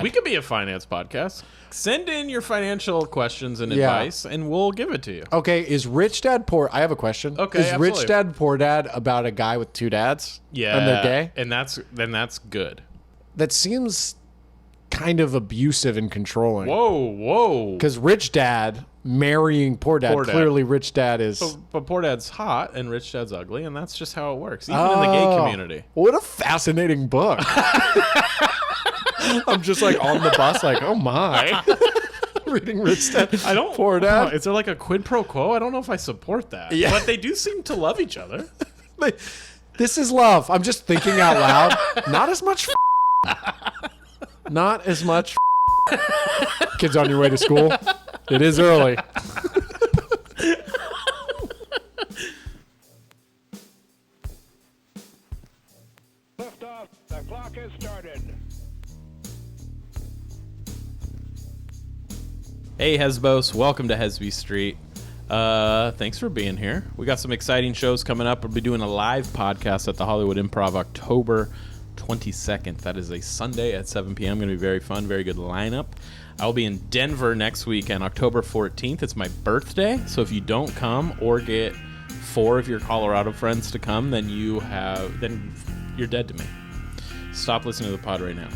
We could be a finance podcast. Send in your financial questions and advice, and we'll give it to you. Okay, is Rich Dad Poor... I have a question. Okay, Is absolutely. Rich Dad Poor Dad about a guy with two dads? Yeah. And they're gay? And that's good. That seems kind of abusive and controlling. Whoa. Because Rich Dad marrying Poor Dad, clearly Rich Dad is... But Poor Dad's hot and Rich Dad's ugly, and that's just how it works, even in the gay community. What a fascinating book. I'm just like on the bus like, oh my. Reading Rich Dad, Poor Dad. Is there like a quid pro quo? I don't know if I support that. Yeah. But they do seem to love each other. This is love. I'm just thinking out loud. Not as much Not as much Kids on your way to school. It is early. Lift off. The clock has started. Hey, Hesbos. Welcome to Hesby Street. Thanks for being here. We got some exciting shows coming up. We'll be doing a live podcast at the Hollywood Improv October 22nd. That is a Sunday at 7 p.m. Going to be very fun, very good lineup. I'll be in Denver next weekend, October 14th. It's my birthday, so if you don't come or get 4 of your Colorado friends to come, then you're dead to me. Stop listening to the pod right now.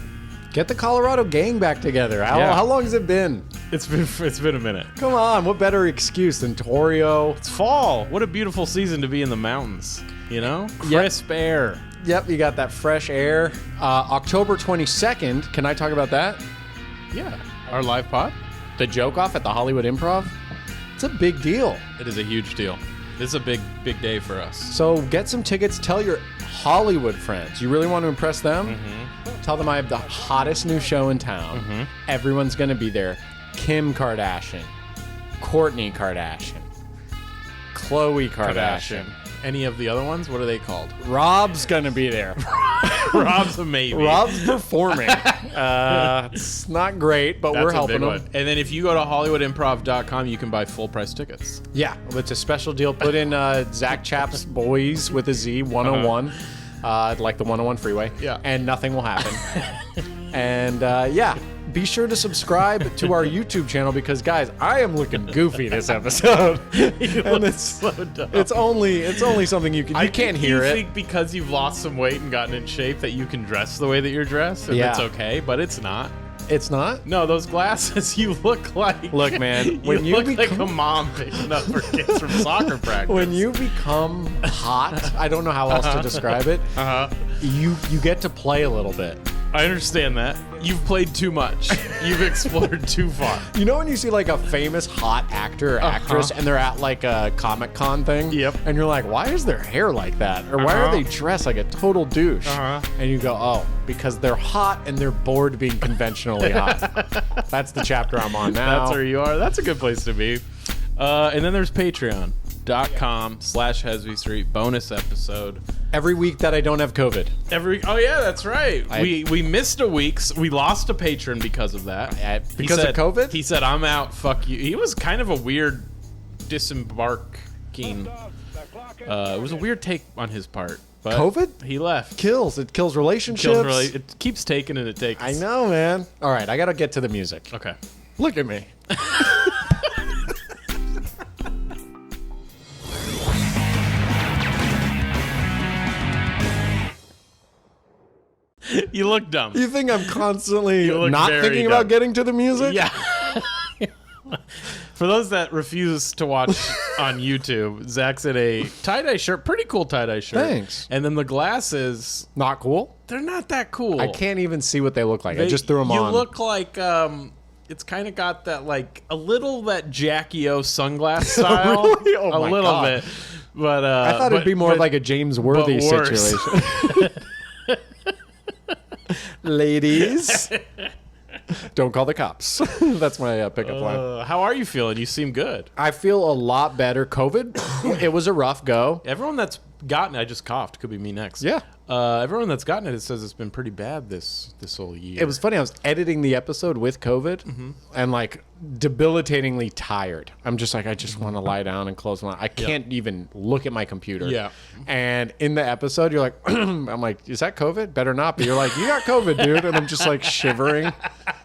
Get the Colorado gang back together. How long has it been? It's been a minute. Come on, what better excuse than Torio? It's fall. What a beautiful season to be in the mountains. You know, crisp air. Yep, you got that fresh air. October 22nd. Can I talk about that? Yeah, our live pod. The joke off at the Hollywood Improv. It's a big deal. It is a huge deal. This is a big day for us. So get some tickets. Tell your Hollywood friends. You really want to impress them? Mm-hmm. Tell them I have the hottest new show in town. Mm-hmm. Everyone's going to be there. Kim Kardashian, Kourtney Kardashian, Khloe Kardashian. Any of the other ones? What are they called? Rob's going to be there. Rob's a maybe. Rob's performing. It's not great, but we're helping him. And then if you go to hollywoodimprov.com, you can buy full price tickets. Yeah, it's a special deal. Put in Zack Chap's Boys with a Z 101, like the 101 freeway. Yeah. And nothing will happen. And be sure to subscribe to our YouTube channel because, guys, I am looking goofy this episode. And it's so dumb. It's only something you can't hear it. I think because you've lost some weight and gotten in shape that you can dress the way that you're dressed, and it's okay, but it's not. It's not? No, those glasses, you look like... Look, man, when you look like a mom picking up her kids from soccer practice. When you become hot, I don't know how else to describe it, you get to play a little bit. I understand that. You've played too much. You've explored too far. You know when you see like a famous hot actor or actress and they're at like a Comic-Con thing? Yep. And you're like, why is their hair like that? Or why are they dressed like a total douche? And you go, oh, because they're hot and they're bored being conventionally hot. That's the chapter I'm on now. That's where you are. That's a good place to be. And then there's patreon.com/Hesby Street bonus episode. Every week that I don't have COVID. Oh yeah, that's right. We missed a week. We lost a patron because of that. Because of COVID? He said, "I'm out. Fuck you." He was kind of a weird disembarking. It was a weird take on his part. But COVID? He left. It kills relationships. It keeps taking and it takes. I know, man. All right, I gotta get to the music. Okay. Look at me. You look dumb. You think I'm constantly not thinking dumb. about getting to the music? Yeah. For those that refuse to watch on YouTube, Zach's in a tie-dye shirt. Pretty cool tie-dye shirt. Thanks. And then the glasses, Not cool? they're not that cool. I can't even see what they look like. I just threw them on. You look like, it's kind of got that, like, a little that Jackie O sunglass style. Really? Oh, a my little God. bit. But I thought it'd be more like a James Worthy but worse. situation. Ladies, don't call the cops. That's my pickup line. How are you feeling? You seem good. I feel a lot better. COVID, it was a rough go. Everyone that's gotten it, I just coughed. Could be me next. Yeah. Everyone that's gotten it says it's been pretty bad this whole year. It was funny. I was editing the episode with COVID and like debilitatingly tired. I'm just like, I just want to lie down and close my eyes. I can't even look at my computer. Yeah. And in the episode, you're like, I'm like, is that COVID? Better not be. You're like, you got COVID, dude. And I'm just like shivering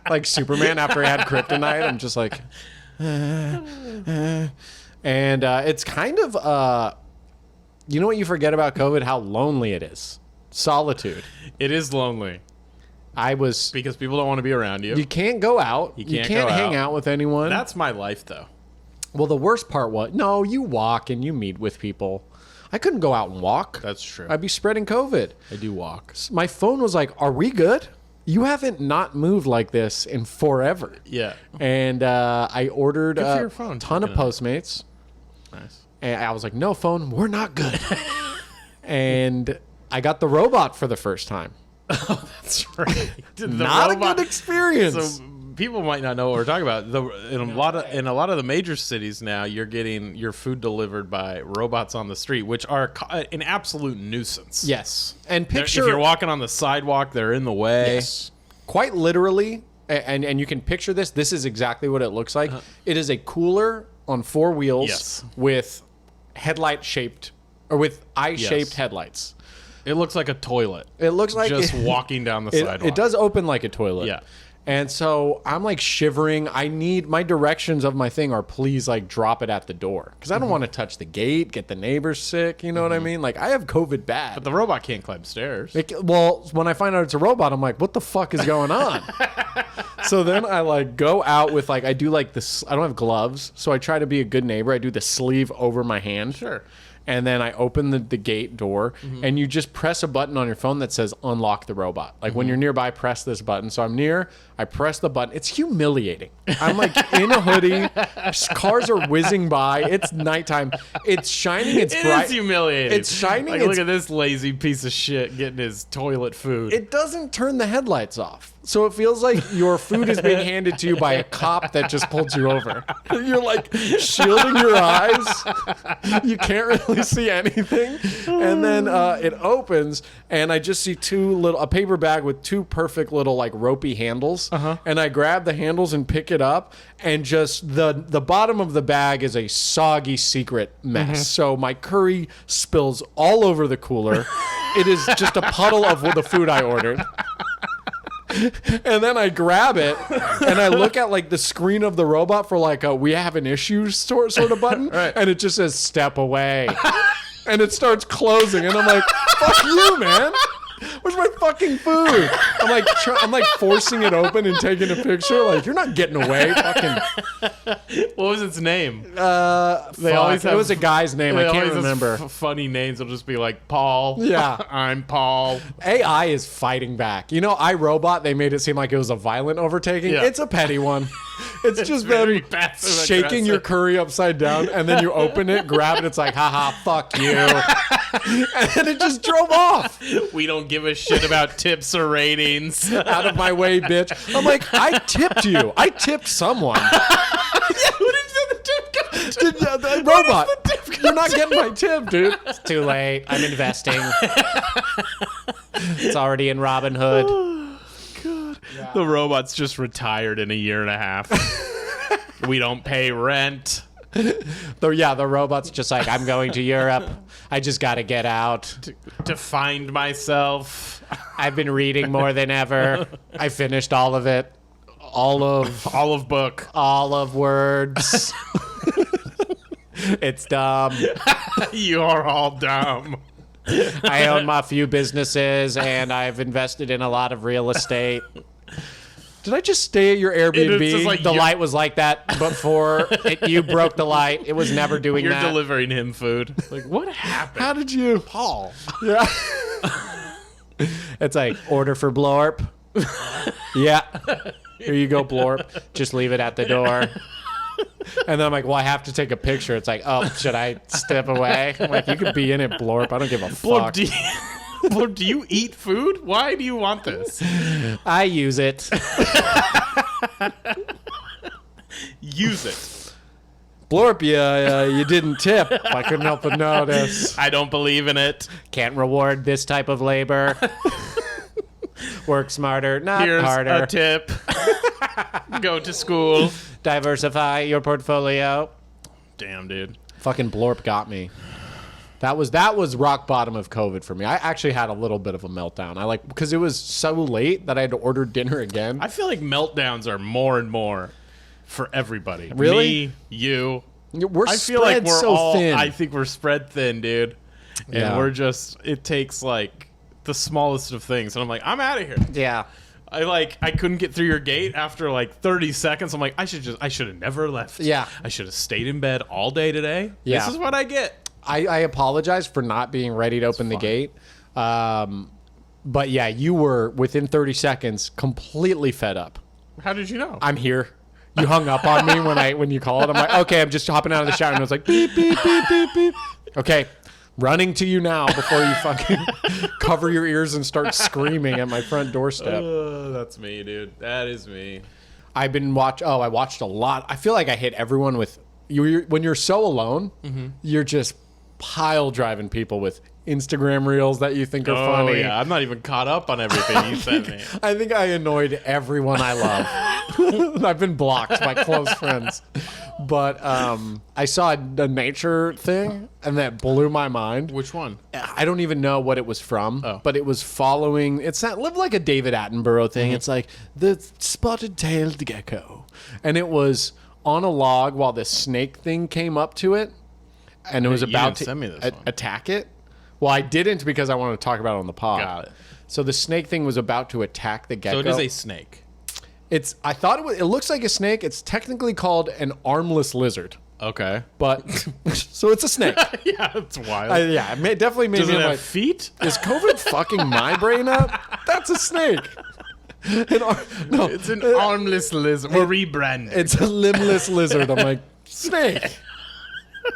like Superman after he had kryptonite. I'm just like, and it's kind of, you know what you forget about COVID? How lonely it is. Solitude. It is lonely because people don't want to be around you. You can't go out. You You can't can't go hang out. out with anyone. That's my life, though. Well, the worst part was, no, you walk and you meet with people. I couldn't go out and walk. That's true. I'd be spreading COVID. I do walk. My phone was like, are we good? You haven't not moved like this in forever. Yeah. And I ordered Good for a your phone, ton of speaking of. Postmates. Nice. And I was like, no, phone, we're not good. And I got the robot for the first time. That's right. Not a good experience. So people might not know what we're talking about. In a lot of the major cities now, you're getting your food delivered by robots on the street, which are an absolute nuisance. Yes. And If picture... you're walking on the sidewalk, they're in the way. Yes. Quite literally, and you can picture this. This is exactly what it looks like. It is a cooler on 4 wheels Yes. with eye-shaped headlights. It looks like a toilet. It looks like just walking down the sidewalk. It does open like a toilet. Yeah. And so I'm like shivering. I need my directions of my thing are please like drop it at the door because I don't want to touch the gate, get the neighbors sick. You know what I mean? Like I have COVID bad. But the robot can't climb stairs. Well, when I find out it's a robot, I'm like, what the fuck is going on? So then I like go out with like, I do like this. I don't have gloves. So I try to be a good neighbor. I do the sleeve over my hand. Sure. And then I open the gate door and you just press a button on your phone that says unlock the robot. Like when you're nearby, press this button. So I'm near, I press the button. It's humiliating. I'm like in a hoodie. Cars are whizzing by. It's nighttime. It's shining. It's bright. It's humiliating. It's shining. Like, look at this lazy piece of shit getting his toilet food. It doesn't turn the headlights off. So it feels like your food is being handed to you by a cop that just pulled you over. You're like shielding your eyes. You can't really see anything. And then it opens and I just see a paper bag with 2 perfect little like ropey handles. And I grab the handles and pick it up and just the bottom of the bag is a soggy secret mess. So my curry spills all over the cooler. It is just a puddle of the food I ordered. And then I grab it and I look at like the screen of the robot for like a we have an issue sort of button. Right. And it just says step away. And it starts closing and I'm like, fuck you, man. Where's my fucking food? I'm like forcing it open and taking a picture. Like, you're not getting away. Fucking. What was its name? They always it have- was a guy's name. I can't remember. Funny names will just be like Paul. Yeah. I'm Paul. AI is fighting back. You know, iRobot, they made it seem like it was a violent overtaking. Yeah. It's a petty one. It's just very them passive shaking your aggressive. curry upside down, and then you open it, grab it, it's like, haha, fuck you. And then it just drove off. We don't give a shit about tips or ratings. Out of my way, bitch. I'm like, I tipped you. I tipped someone. Who did the tip go to? The robot. You're not getting my tip, dude. It's too late. I'm investing. It's already in Robinhood. The robot's just retired in a year and a half. We don't pay rent. The robot's just like, I'm going to Europe. I just got to get out. To find myself. I've been reading more than ever. I finished all of it. All of words. It's dumb. You are all dumb. I own my few businesses and I've invested in a lot of real estate. Did I just stay at your Airbnb? It's just like the light was like that before you broke the light. It was never doing You're that. delivering him food. Like, what happened? How did you? Paul. Yeah. It's like, order for Blorp. Yeah. Here you go, Blorp. Just leave it at the door. And then I'm like, well, I have to take a picture. It's like, oh, should I step away? I'm like, you could be in it, Blorp. I don't give a fuck. Blorp, do you eat food? Why do you want this? I use it. Use it. Blorp, you didn't tip. I couldn't help but notice. I don't believe in it. Can't reward this type of labor. Work smarter, not Here's harder. a tip. Go to school. Diversify your portfolio. Damn, dude. Fucking Blorp got me. That was rock bottom of COVID for me. I actually had a little bit of a meltdown. Because it was so late that I had to order dinner again. I feel like meltdowns are more and more for everybody. Really? Me, you. We're I feel like we're so all thin. I think we're spread thin, dude. And Yeah. we're just it takes like the smallest of things and I'm like, I'm out of here. Yeah. I couldn't get through your gate after like 30 seconds. I'm like, I should have never left. Yeah. I should have stayed in bed all day today. Yeah. This is what I get. I apologize for not being ready to open the fine. gate. But yeah, you were within 30 seconds completely fed up. How did you know? I'm here. You hung up on me when you called. I'm like, okay, I'm just hopping out of the shower, and it was like beep beep beep beep beep. Okay, running to you now before you fucking cover your ears and start screaming at my front doorstep. That's me, dude. That is me. I watched a lot. I feel like I hit everyone with you. When you're so alone, you're just pile driving people with Instagram reels that you think are funny. Oh yeah, I'm not even caught up on everything you sent me. I think I annoyed everyone I love. I've been blocked by close friends. But I saw a nature thing, and that blew my mind. Which one? I don't even know what it was from, Oh. but it was following. It's not live like a David Attenborough thing. It's like the spotted-tailed gecko, and it was on a log while this snake thing came up to it, and it was You about didn't send me this to one. attack it. Well, I didn't because I wanted to talk about it on the pod. Got it. So the snake thing was about to attack the gecko. So it is a snake. I thought it looks like a snake. It's technically called an armless lizard, Okay. but so it's a snake. Yeah, it's wild. It definitely made Does me it have like, feet? is COVID fucking my brain up? That's a snake. No, It's an armless lizard. We're rebranding. it's a limbless lizard. I'm like, snake.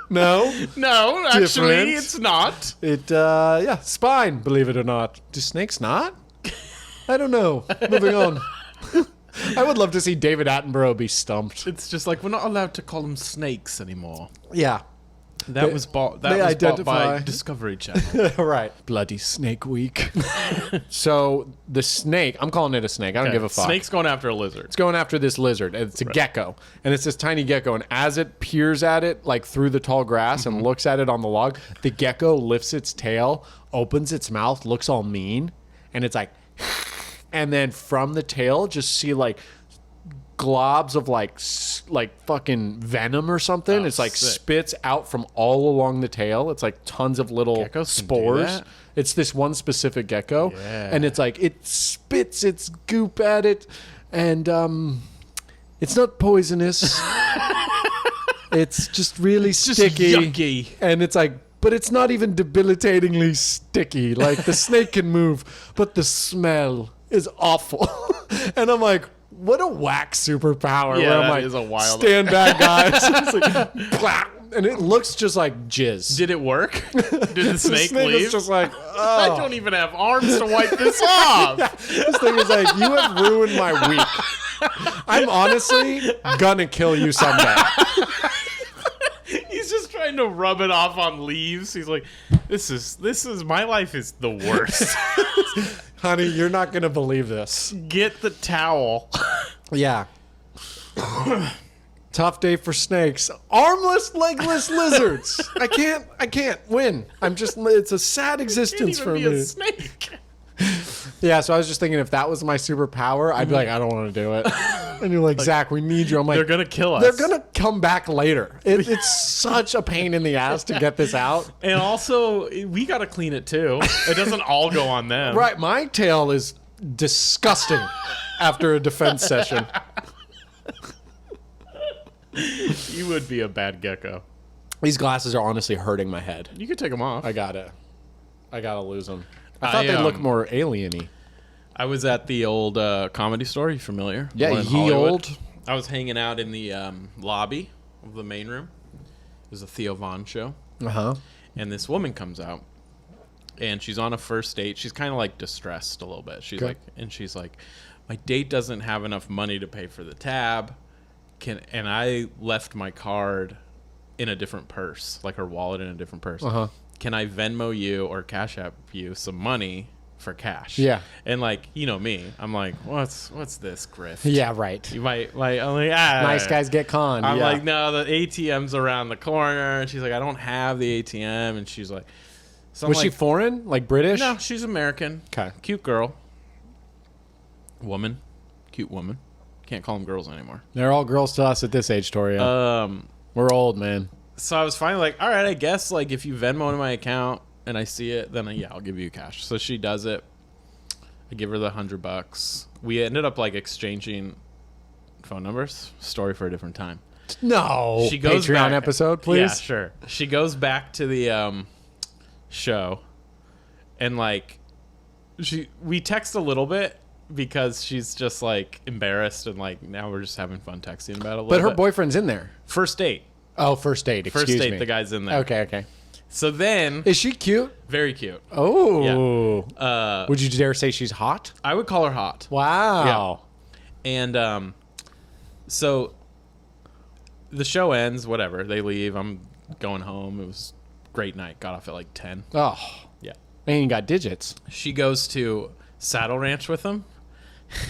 No, No, actually, Different. it's not. spine, believe it or not. Do snakes not? I don't know. Moving on. I would love to see David Attenborough be stumped. It's just like we're not allowed to call them snakes anymore. Yeah. That was bought. That they was bought by identify- Discovery Channel. Right. Bloody Snake Week. So the snake, I'm calling it a snake. I don't give a fuck. Snake's going after a lizard. It's going after this lizard. And it's a gecko. And it's this tiny gecko. And as it peers at it, like through the tall grass and looks at it on the log, the gecko lifts its tail, opens its mouth, looks all mean. And it's like, and then from the tail, just see like globs of like fucking venom or something. Oh, it's like sick. spits out from all along the tail. It's like tons of little Geckos can do spores. that? It's this one specific gecko, Yeah. and it's like it spits its goop at it, and it's not poisonous. It's just really Just sticky, yucky. and it's like. But it's not even debilitatingly sticky. Like the snake can move, but the smell is awful. And I'm like, what a whack superpower. Yeah, where I'm that like, is a wild- stand back, guys. It's like, blah, and it looks just like jizz. Did it work? Did the snake snake leave? is just like, I oh. don't even have arms to wipe this off. This thing is like, you have ruined my week. I'm honestly gonna kill you someday. He's just trying to rub it off on leaves. He's like, this is my life is the worst. Honey, you're not gonna believe this. Get the towel. Yeah. Tough day for snakes. Armless, legless lizards. I can't win. It's a sad Can't existence even for be me. a snake. Yeah, so I was just thinking if that was my superpower, I'd be like, I don't want to do it. And you're like, Zach, we need you. I'm like, They're gonna kill us. they're gonna come back later. It's such a pain in the ass to get this out. And also, we gotta clean it too. It doesn't all go on them. Right, my tail is disgusting after a defense session. You would be a bad gecko. These glasses are honestly hurting my head. You could take them off. I gotta lose them. I thought I, they look more alien-y. I was at the old Comedy Store. You familiar? Yeah, One in ye Hollywood. old. I was hanging out in the lobby of the main room. It was a Theo Von show. Uh-huh. And this woman comes out, and she's on a first date. She's kind of like distressed a little bit. She's like, my date doesn't have enough money to pay for the tab. And I left my card in a different purse, like her wallet in a different purse. Uh-huh. Can I Venmo you or Cash App you some money for cash? Yeah. And like, you know me, I'm like, what's this grift? Yeah, right. You might only Nice guys get conned. I'm yeah. like, no, the ATM's around the corner. And she's like, I don't have the ATM. And she's like, so Was she foreign? Like British? No, she's American. Okay. Cute girl. Cute woman. Can't call them girls anymore. They're all girls to us at this age, Torio. We're old, man. So I was finally like, all right, I guess like if you Venmo into my account and I see it, then yeah, I'll give you cash. So she does it. I give her the $100. We ended up like exchanging phone numbers. Story for a different time. No. She goes Patreon back, episode, please. Yeah, sure. She goes back to the show, and like we text a little bit because she's just like embarrassed, and like now we're just having fun texting about it a little But her bit. boyfriend's in there. First date. Oh, first date. Excuse First date, me. the guy's in there. Okay. So then, Is she cute? very cute. Oh. Yeah. Would you dare say she's hot? I would call her hot. Wow. And so the show ends, whatever. They leave. I'm going home. It was a great night. Got off at like 10. Oh. Yeah. And you got digits. She goes to Saddle Ranch with him,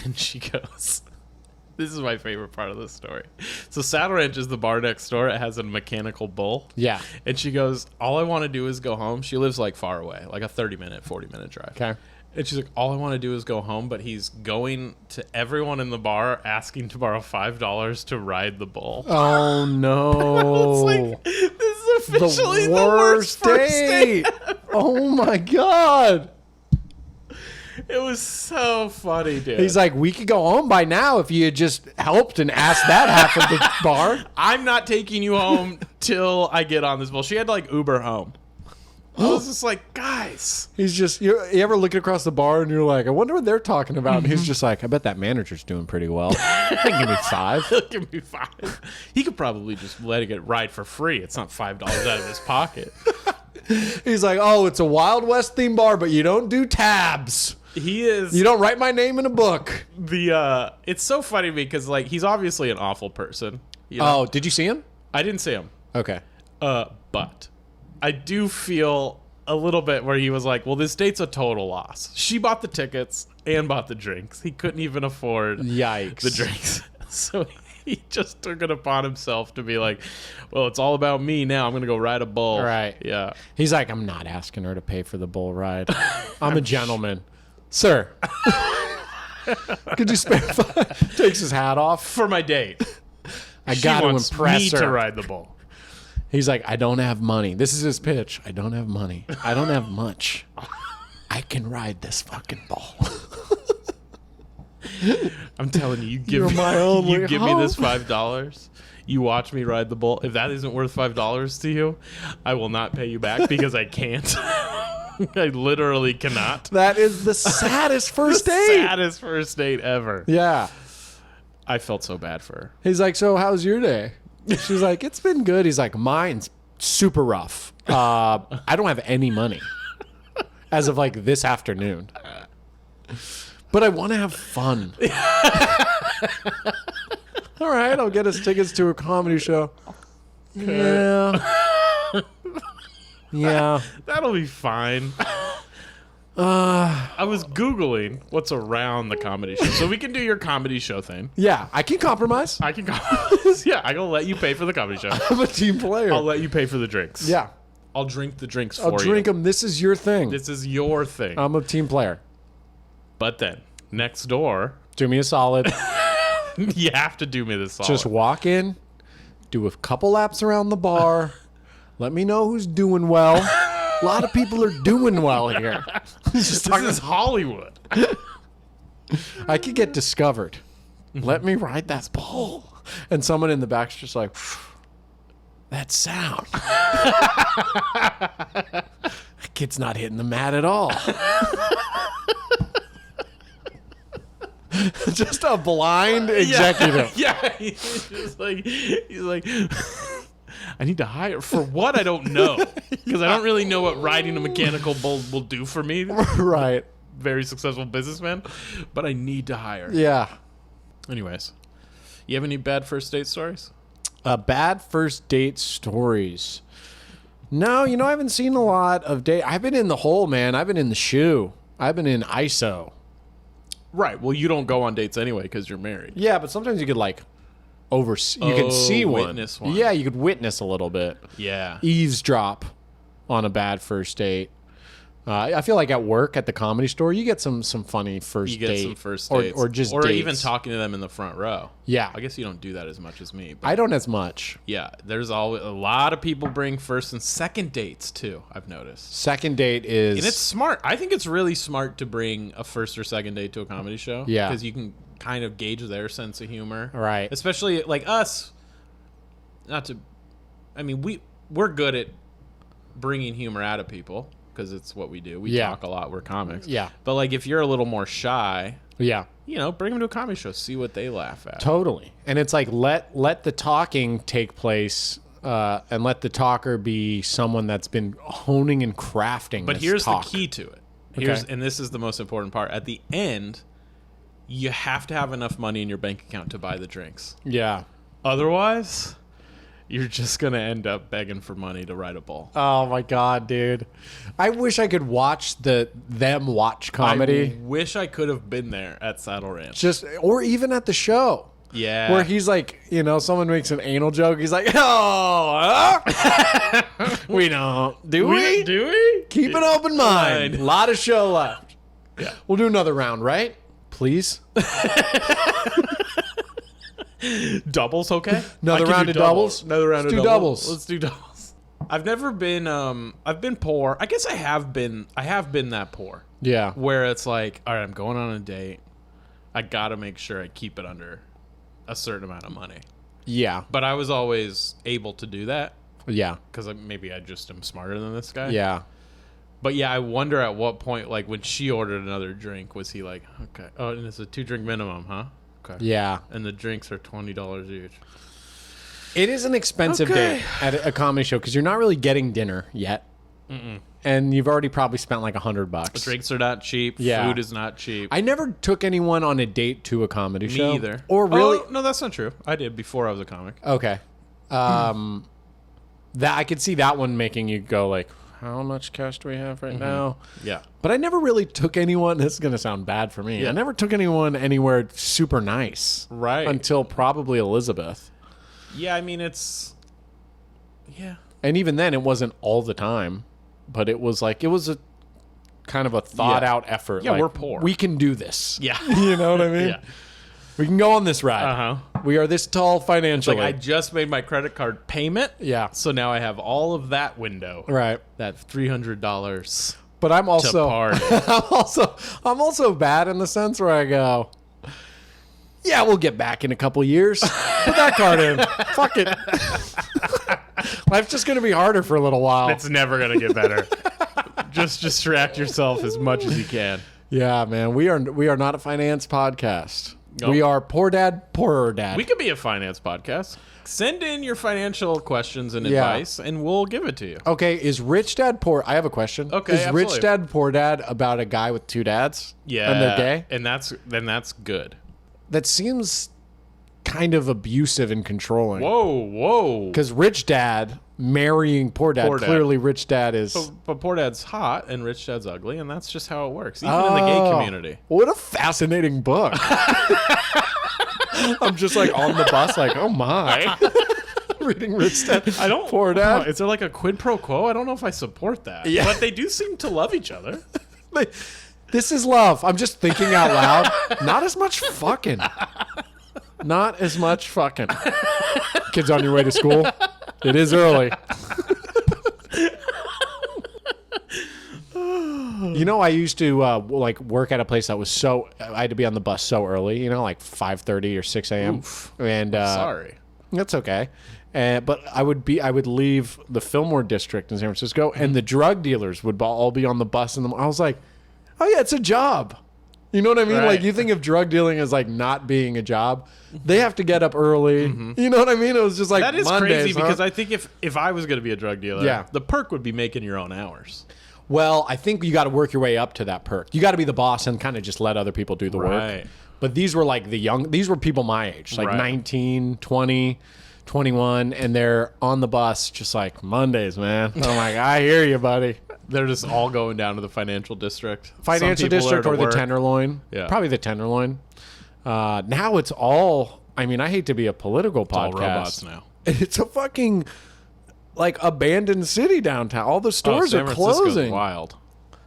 and she goes, this is my favorite part of the story. So Saddle Ranch is the bar next door. It has a mechanical bull. Yeah. And she goes, all I want to do is go home. She lives like far away, like a 30-minute, 40-minute drive. Okay. And she's like, all I want to do is go home, but he's going to everyone in the bar asking to borrow $5 to ride the bull. Oh, no. It's like, this is officially the the worst first date. date. Oh, my God. It was so funny, dude. He's like, we could go home by now if you had just helped and asked that half of the bar. I'm not taking you home till I get on this bull. She had to like Uber home. I was just like, guys. He's just, you ever looking across the bar and you're like, I wonder what they're talking about. And he's just like, I bet that manager's doing pretty well. Give me 5. Give me 5. He could probably just let it get ride for free. It's not $5 out of his pocket. He's like, oh, it's a Wild West theme bar, but you don't do tabs. He is. You don't write my name in a book. It's so funny because like he's obviously an awful person. You know? Oh, did you see him? I didn't see him. Okay. But I do feel a little bit where he was like, well, this date's a total loss. She bought the tickets and bought the drinks. He couldn't even afford Yikes. the drinks. So he just took it upon himself to be like, well, it's all about me now. I'm going to go ride a bull. Right. Yeah. He's like, I'm not asking her to pay for the bull ride. I'm a gentleman. Sir. Could you spare 5? Takes his hat off. For my date. I She got to wants impress me her. to ride the bull. He's like, I don't have money. This is his pitch. I don't have money. I don't have much. I can ride this fucking bull. I'm telling you, you You're give, my only you give me this hope. $5. You watch me ride the bull. If that isn't worth $5 to you, I will not pay you back because I can't. I literally cannot. That is the saddest first date. Saddest first date ever. Yeah. I felt so bad for her. He's like, so how's your day? She's like, it's been good. He's like, mine's super rough. I don't have any money as of like this afternoon. But I want to have fun. All right, I'll get us tickets to a comedy show. Yeah. Yeah. That'll be fine. I was Googling what's around the comedy show. So we can do your comedy show thing. Yeah, I can compromise. I can yeah, I'm going to let you pay for the comedy show. I'm a team player. I'll let you pay for the drinks. Yeah. I'll drink the drinks for I'll you. drink them. This is your thing. This is your thing. I'm a team player. But then, next door, Do me a solid. you have to do me this solid. Just walk in, do a couple laps around the bar. Let me know who's doing well. A lot of people are doing well here. Just this is Hollywood. I could get discovered. Let me ride that bull. And someone in the back's just like, that sound. That kid's not hitting the mat at all. Just a blind executive. Yeah, he's just like, I need to hire for what? I don't know, because I don't really know what riding a mechanical bull will do for me. Right. Very successful businessman, but I need to hire. Yeah. Anyways, you have any bad first date stories? Bad first date stories. No, I haven't seen a lot of date. I've been in the hole, man. I've been in the shoe. I've been in ISO. Right. Well, you don't go on dates anyway because you're married. Yeah, but sometimes you could like you could see witness one. Yeah, you could witness a little bit. Yeah. Eavesdrop on a bad first date. I feel like at work at the Comedy Store, you get some funny first You get date some first dates. or just or dates. even talking to them in the front row. Yeah. I guess you don't do that as much as me. But I don't as much. yeah, there's always a lot of people bring first and second dates too. I've noticed. Second date is And it's smart. I think it's really smart to bring a first or second date to a comedy show. Yeah. Because you can kind of gauge their sense of humor. Right. Especially like us. We're good at bringing humor out of people because it's what we do. We Yeah. talk a lot. We're comics. Yeah. But like if you're a little more shy, yeah. bring them to a comedy show. See what they laugh at. Totally. And it's like let the talking take place and let the talker be someone that's been honing and crafting But this here's talk. the key to it. Okay. And this is the most important part. At the end, you have to have enough money in your bank account to buy the drinks. Yeah. Otherwise, you're just going to end up begging for money to ride a bull. Oh my god, dude. I wish I could watch them watch comedy. I wish I could have been there at Saddle Ranch. Or even at the show. Yeah. Where he's like, someone makes an anal joke. He's like, oh, huh? We don't. Do we? Do we? Keep an open mind. A lot of show left. Yeah. We'll do another round, right? Please? Doubles, okay? Another I can round do of doubles? Another round Let's of do doubles. Let's do doubles. I've never been I've been poor. I guess I have been that poor. Yeah. Where it's like, all right, I'm going on a date. I got to make sure I keep it under a certain amount of money. Yeah. But I was always able to do that Yeah. because maybe I just am smarter than this guy. Yeah. But yeah, I wonder at what point, like when she ordered another drink, was he like, okay, oh, and it's a 2-drink minimum, huh? Okay. Yeah. And the drinks are $20 each. It is an expensive Okay. date at a comedy show because you're not really getting dinner yet. And you've already probably spent like $100. Drinks are not cheap. Yeah. Food is not cheap. I never took anyone on a date to a comedy show. Me either. Or really? Oh, no, that's not true. I did before I was a comic. Okay. That I could see that one making you go like, how much cash do we have right now? Yeah. But I never really took anyone. This is going to sound bad for me. Yeah. I never took anyone anywhere super nice. Right. Until probably Elizabeth. Yeah, I mean, it's... Yeah. And even then, it wasn't all the time. But it was a kind of a thought out effort. Yeah, like, we're poor. We can do this. Yeah. You know what I mean? Yeah. We can go on this ride. Uh-huh. We are this tall financially. Like, I just made my credit card payment. Yeah. So now I have all of that window. Right. That $300 But I'm to also party. I'm also bad in the sense where I go, yeah, we'll get back in a couple years. Put that card in. Fuck it. Life's just going to be harder for a little while. It's never going to get better. Just distract yourself as much as you can. Yeah, man. We are not a finance podcast. Nope. We are poor dad, poorer dad. We could be a finance podcast. Send in your financial questions and Yeah. advice, and we'll give it to you. Okay, is Rich Dad Poor? I have a question. Okay, is absolutely. Rich Dad Poor Dad about a guy with two dads? Yeah. And they're gay? And that's good. That seems kind of abusive and controlling. Whoa. Because Rich Dad marrying Poor Dad. Poor Dad. Clearly, Rich Dad is. But poor dad's hot and rich dad's ugly, and that's just how it works, even in the gay community. What a fascinating book. I'm just like on the bus, like, oh my. Reading Rich Dad. Poor Dad. Is there like a quid pro quo? I don't know if I support that. Yeah. But they do seem to love each other. This is love. I'm just thinking out loud. Not as much fucking. Not as much fucking. Kids on your way to school. It is early. I used to work at a place that was I had to be on the bus so early, like 5:30 or 6 a.m. Oof. And Sorry. that's okay. But I would leave the Fillmore district in San Francisco, and the drug dealers would all be on the bus. And I was like, oh yeah, it's a job. You know what I mean? Right. Like, you think of drug dealing as like not being a job. They have to get up early. You know what I mean? It was just like That is Mondays, crazy huh? because I think if I was going to be a drug dealer, Yeah. the perk would be making your own hours. Well, I think you got to work your way up to that perk. You got to be the boss and kind of just let other people do the Right. work. But these were like these were people my age, like Right. 19, 20, 21, and they're on the bus just like, Mondays, man. I'm like, I hear you, buddy. They're just all going down to the financial district. Financial Some people district are or to the work. Tenderloin. Yeah. Probably the Tenderloin. Now it's all, I mean, I hate to be a political It's all podcast. robots now. It's a fucking like abandoned city downtown. All the stores San are Francisco's closing. wild.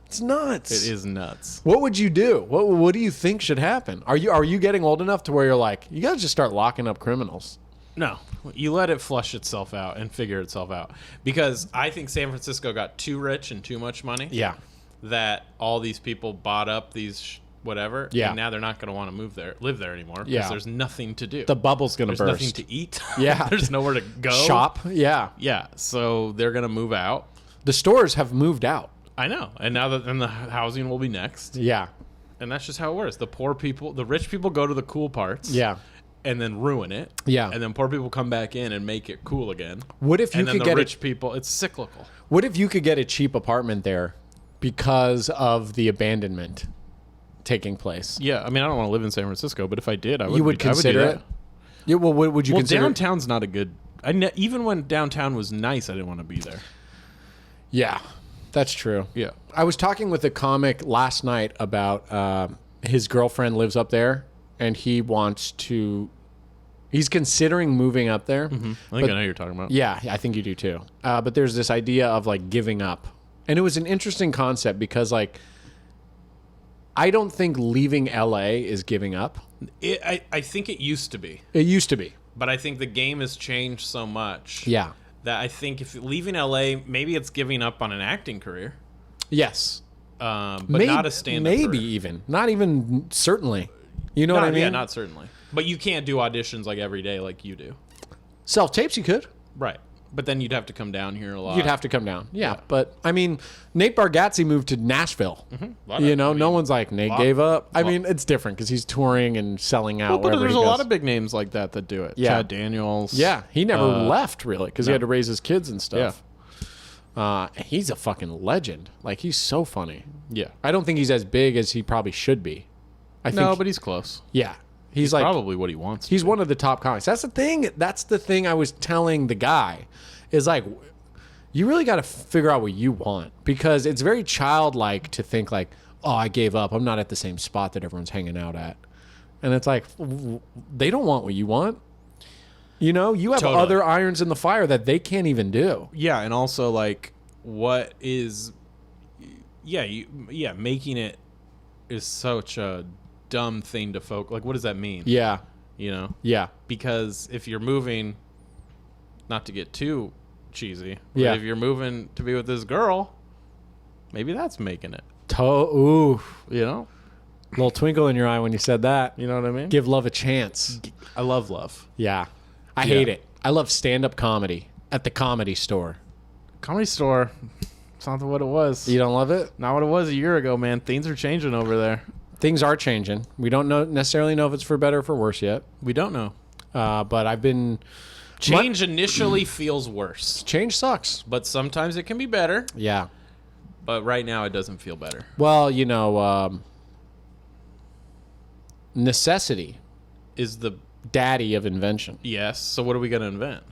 It's nuts. It is nuts. What would you do? What do you think should happen? Are you getting old enough to where you're like, you gotta just start locking up criminals? No, you let it flush itself out and figure itself out. Because I think San Francisco got too rich and too much money. Yeah. That all these people bought up these whatever. Yeah. And now they're not going to want to live there anymore. Because Yeah. there's nothing to do. The bubble's gonna There's burst. nothing to eat. Yeah. There's nowhere to go. Shop. Yeah. Yeah. So they're going to move out. The stores have moved out. I know. And now then the housing will be next. Yeah. And that's just how it works. The poor people, the rich people go to the cool parts. Yeah. And then ruin it. Yeah. And then poor people come back in and make it cool again. What if you and then could the get rich people, it's cyclical. What if you could get a cheap apartment there because of the abandonment taking place? Yeah, I mean, I don't want to live in San Francisco, but if I did, I would. You would consider I would do it? Yeah, well, what would you Well, consider? downtown's not a good. Even when downtown was nice, I didn't want to be there. Yeah, that's true. Yeah. I was talking with a comic last night about his girlfriend lives up there, and he's considering moving up there. I think But- I know who you're talking about. Yeah, I think you do too. But there's this idea of like giving up. And it was an interesting concept because like I don't think leaving LA is giving up. I think it used to be, It used to be. but I think the game has changed so much. Yeah. That I think if leaving LA, maybe it's giving up on an acting career, Yes. but Maybe, not a stand-up. maybe career. even. Not even certainly. You know what I mean? Yeah, not certainly. But you can't do auditions like every day like you do. Self-tapes you could. Right. But then you'd have to come down here a lot. You'd have to come down. Yeah. But I mean, Nate Bargatze moved to Nashville. You know, no one's like, Nate gave up. I mean, it's different because he's touring and selling out. Well, but wherever there's he a goes. lot of big names like that do it. Yeah. Chad Daniels. Yeah, he never left really because he had to raise his kids and stuff. Yeah. He's a fucking legend. Like he's so funny. Yeah. I don't think he's as big as he probably should be. I think. No, but he's close. yeah, he's like Probably what he wants. he's one of the top comics. That's the thing. That's the thing I was telling the guy is like, you really got to figure out what you want because it's very childlike to think like, oh, I gave up. I'm not at the same spot that everyone's hanging out at, and it's like they don't want what you want. You know, you have Totally. other irons in the fire that they can't even do. Yeah, and also like what is making it is such a dumb thing to focus. Like what does that mean? Yeah, You know? yeah, Because if you're moving, not to get too cheesy, but Yeah. if you're moving to be with this girl, maybe that's making it. ooh, You know? little twinkle in your eye when you said that. You know what I mean? Give love a chance. I love love. Yeah, I hate it. I love stand-up comedy at the Comedy Store. Comedy Store, it's not what it was. You don't love it? Not what it was a year ago, man. Things are changing over there. Things are changing. We don't necessarily know if it's for better or for worse yet. We don't know. But I've been Change initially feels worse, change sucks. but sometimes it can be better. Yeah. But right now, it doesn't feel better. Well, you know, necessity, Is the daddy of invention. yes? So what are we gonna invent?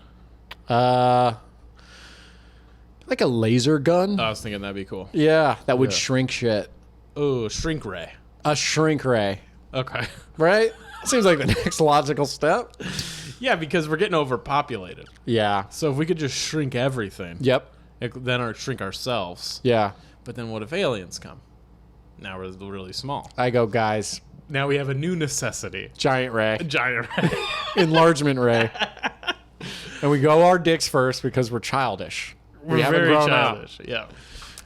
Like a laser gun. I was thinking that'd be cool. Yeah, that would Yeah. shrink shit. Oh, shrink ray. A shrink ray, Okay. right? Seems like the next logical step. Yeah, because we're getting overpopulated. Yeah. So if we could just shrink everything, Yep. then shrink ourselves. Yeah. But then what if aliens come? Now we're really small. I go, guys. Now we have a new necessity. Giant ray, Giant ray. enlargement ray, and we go our dicks first because we're childish. We haven't very grown up. childish. Yeah.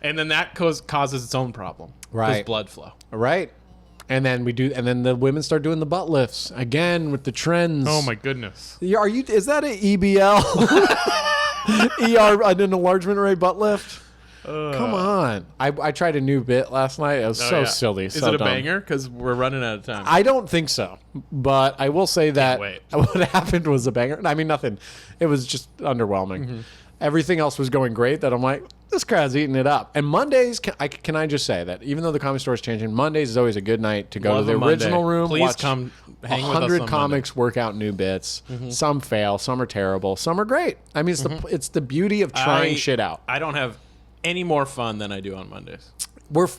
And then that causes its own problem. Right. There's blood flow. Right. And then and then the women start doing the butt lifts again with the trends. Oh my goodness. Yeah, is that an EBL? an enlargement ray butt lift? Come on. I tried a new bit last night. It was so Oh, yeah. silly. Is so it a dumb. banger? Because we're running out of time. I don't think so. But I will say that wait. what happened was a banger. I mean, nothing. It was just underwhelming. Everything else was going great that I'm like, this crowd's eating it up. And Mondays, can I just say that even though the Comedy Store is changing, Mondays is always a good night to go Love to the a Monday. original room. Please watch come hang with us 100 on comics work out new bits. Some fail, some are terrible, some are great. I mean, it's the beauty of trying shit out. I don't have any more fun than I do on Mondays.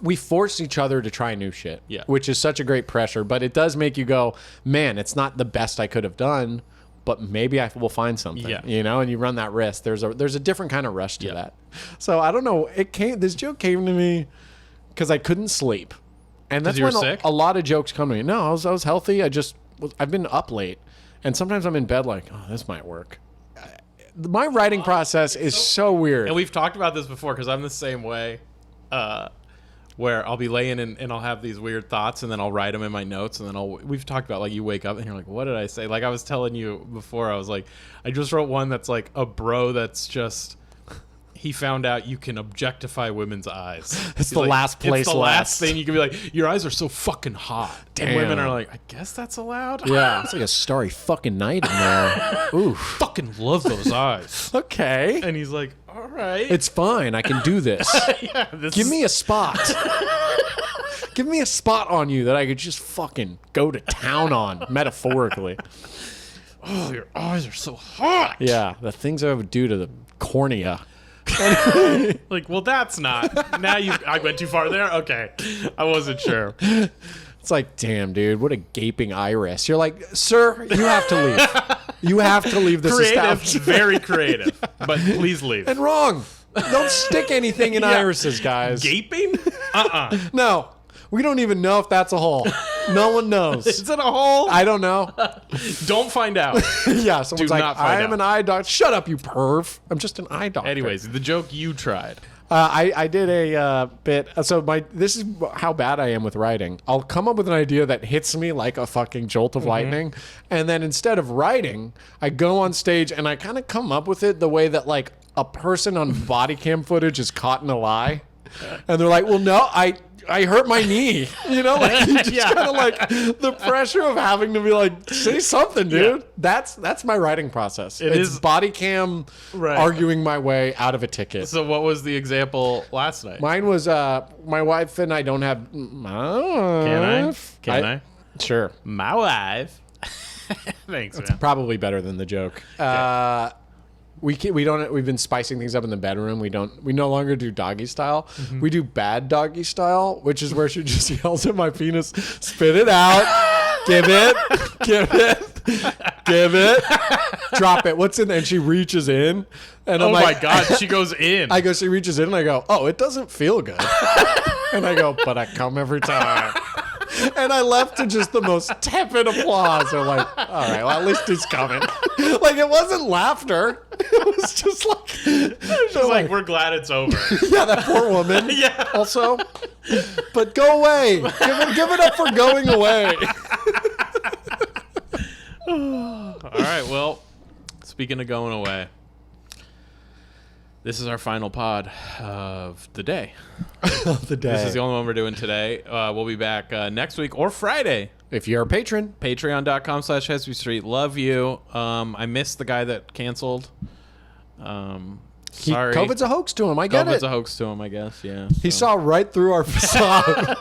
We force each other to try new shit, Yeah. which is such a great pressure. But it does make you go, man, it's not the best I could have done, but maybe I will find something. Yeah. You know, and you run that risk. There's a different kind of rush to Yeah. that. So I don't know. This joke came to me because I couldn't sleep, and that's you were when sick? a lot of jokes come to me. No, I was healthy. I've been up late, and sometimes I'm in bed like, oh, this might work. My writing process is so weird. And we've talked about this before because I'm the same way. Where I'll be laying and I'll have these weird thoughts and then I'll write them in my notes and then we've talked about like you wake up and you're like, what did I say? Like I was telling you before, I was like, I just wrote one that's like a bro that's just, he found out you can objectify women's eyes. It's the last place It's the last left. thing you can be like, your eyes are so fucking hot. Damn. And women are like, I guess that's allowed. Yeah, it's like a starry fucking night in there. Ooh, Fucking love those eyes. okay. And he's like, all right. It's fine. I can do this. yeah, this Give is- me a spot. Give me a spot on you that I could just fucking go to town on, metaphorically. Oh, your eyes are so hot. Yeah, the things I would do to the cornea. Like, well, that's not. Now I went too far there. Okay, I wasn't sure. It's like, damn, dude, what a gaping iris. You're like, sir, you have to leave. You have to leave this Creative, establishment. very creative, but please leave. And wrong. Don't stick anything in irises, guys. Gaping? No, we don't even know if that's a hole. No one knows. Is it a hole? I don't know. Don't find out. Yeah, someone's Do like, not find I'm out. an eye doctor. Shut up, you perv. I'm just an eye doctor. Anyways, the joke you tried. I did a bit. So this is how bad I am with writing. I'll come up with an idea that hits me like a fucking jolt of lightning, and then instead of writing, I go on stage and I kind of come up with it the way that like a person on body cam footage is caught in a lie, and they're like, "Well, no, I hurt my knee," you know, like you just Yeah. kind of like the pressure of having to be like, say something, dude. Yeah. That's my writing process. It It's is- body cam Right. arguing my way out of a ticket. So, what was the example last night? Mine was my wife and I don't have. Can I? Can I? Sure. My wife. Thanks, man. Probably better than the joke. We've been spicing things up in the bedroom. We no longer do doggy style. Mm-hmm. We do bad doggy style, which is where she just yells at my penis, spit it out, give it, drop it. What's in there? And she reaches in, and I'm Oh like, my God, she goes in. she reaches in, and I go, oh, it doesn't feel good. And I go, but I come every time. And I left to just the most tepid applause. They're like, all right, well, at least he's coming. Like, it wasn't laughter. It was just like, She's like, we're glad it's over. yeah, that poor woman. Yeah. Also, but go away. Give it up for going away. All right, well, speaking of going away, this is our final pod of the day. The day. This is the only one we're doing today. We'll be back next week or Friday. If you're a patron, Patreon.com/Hesby Street. Love you. I missed the guy that canceled. Sorry. COVID's a hoax to him. I get COVID's it. a hoax to him, I guess. Yeah. He saw right through our facade.